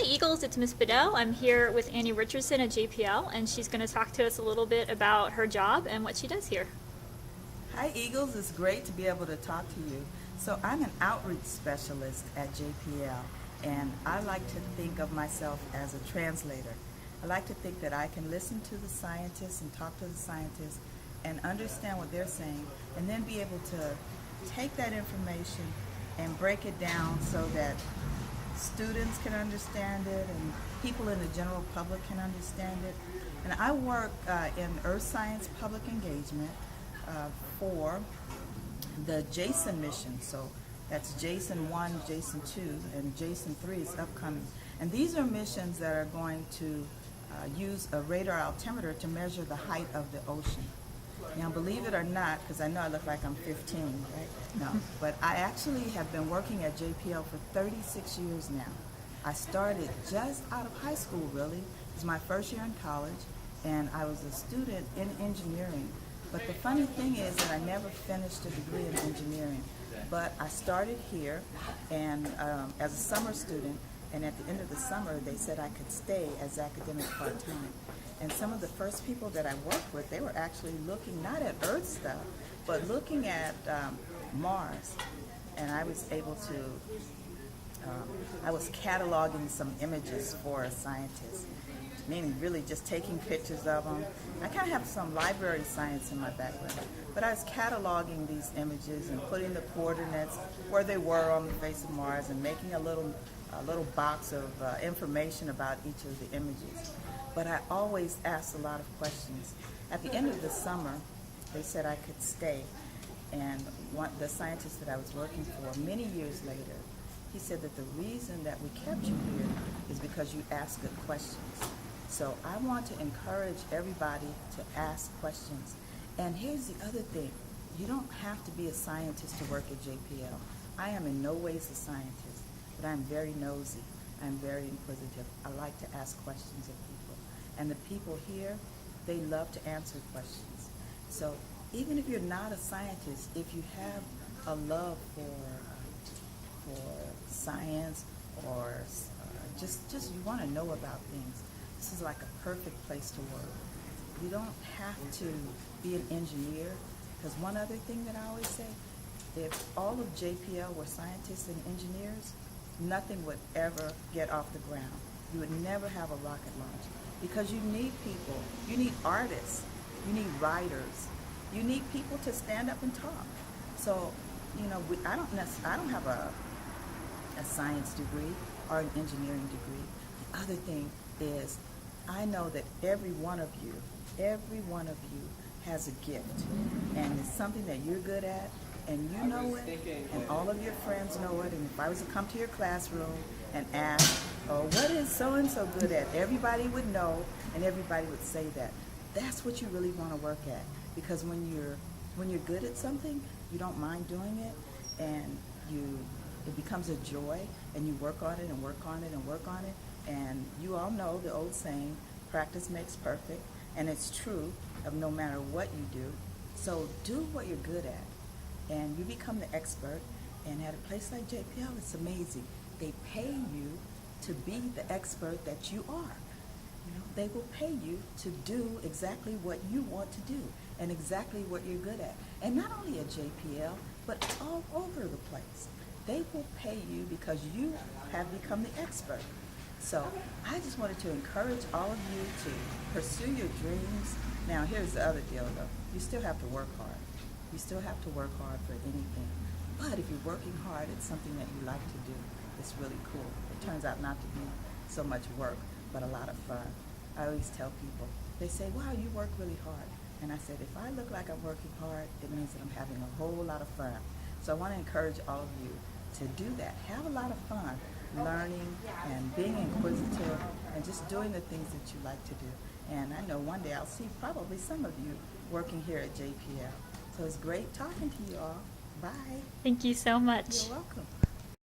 Hi Eagles, it's Miss Bedell. I'm here with Annie Richardson at JPL, and she's going to talk to us a little bit about her job and what she does here. Hi Eagles, it's great to be able to talk to you. So I'm an outreach specialist at JPL, and I like to think of myself as a translator. I like to think that I can listen to the scientists and talk to the scientists and understand what they're saying, and then be able to take that information and break it down so that students can understand it and people in the general public can understand it. And I work in earth science public engagement for the JASON mission. So that's JASON 1, JASON 2, and JASON 3 is upcoming. And these are missions that are going to use a radar altimeter to measure the height of the ocean. Now, believe it or not, because I know I look like I'm 15, right? No, but I actually have been working at JPL for 36 years now. I started just out of high school, really. It was my first year in college, and I was a student in engineering. But the funny thing is that I never finished a degree in engineering. But I started here and as a summer student, and at the end of the summer, they said I could stay as academic part-time. And some of the first people that I worked with, they were actually looking not at Earth stuff, but looking at Mars. And I was able to, I was cataloging some images for a scientist, meaning really just taking pictures of them. I kind of have some library science in my background, but I was cataloging these images and putting the coordinates where they were on the face of Mars and making a little box of information about each of the images. But I always asked a lot of questions. At the end of the summer, they said I could stay, and the scientist that I was working for many years later, he said that the reason that we kept you here is because you ask good questions. So I want to encourage everybody to ask questions. And here's the other thing. You don't have to be a scientist to work at JPL. I am in no ways a scientist, but I'm very nosy. I'm very inquisitive. I like to ask questions of people. And the people here, they love to answer questions. So even if you're not a scientist, if you have a love for science or just you want to know about things, this is like a perfect place to work. You don't have to be an engineer, because one other thing that I always say, if all of JPL were scientists and engineers, nothing would ever get off the ground. You would never have a rocket launch, because you need people. You need artists. You need writers. You need people to stand up and talk. So, you know, I don't have a science degree or an engineering degree. The other thing is, I know that every one of you has a gift, and it's something that you're good at, and you know it, and all of your friends know it. And if I was to come to your classroom and ask, oh, what is so-and-so good at? Everybody would know, and everybody would say that. That's what you really want to work at, because when you're good at something, you don't mind doing it, and it becomes a joy, and you work on it and work on it and work on it. And you all know the old saying, practice makes perfect, and it's true of no matter what you do. So do what you're good at, and you become the expert. And at a place like JPL, it's amazing. They pay you to be the expert that you are. You know, they will pay you to do exactly what you want to do and exactly what you're good at. And not only at JPL, but all over the place. They will pay you because you have become the expert. So I just wanted to encourage all of you to pursue your dreams. Now, here's the other deal, though. You still have to work hard. You still have to work hard for anything. But if you're working hard at something that you like to do, it's really cool. It turns out not to be so much work, but a lot of fun. I always tell people, they say, wow, you work really hard. And I said, if I look like I'm working hard, it means that I'm having a whole lot of fun. So I want to encourage all of you to do that. Have a lot of fun learning and being inquisitive and just doing the things that you like to do. And I know one day I'll see probably some of you working here at JPL. So it's great talking to you all. Bye. Thank you so much. You're welcome.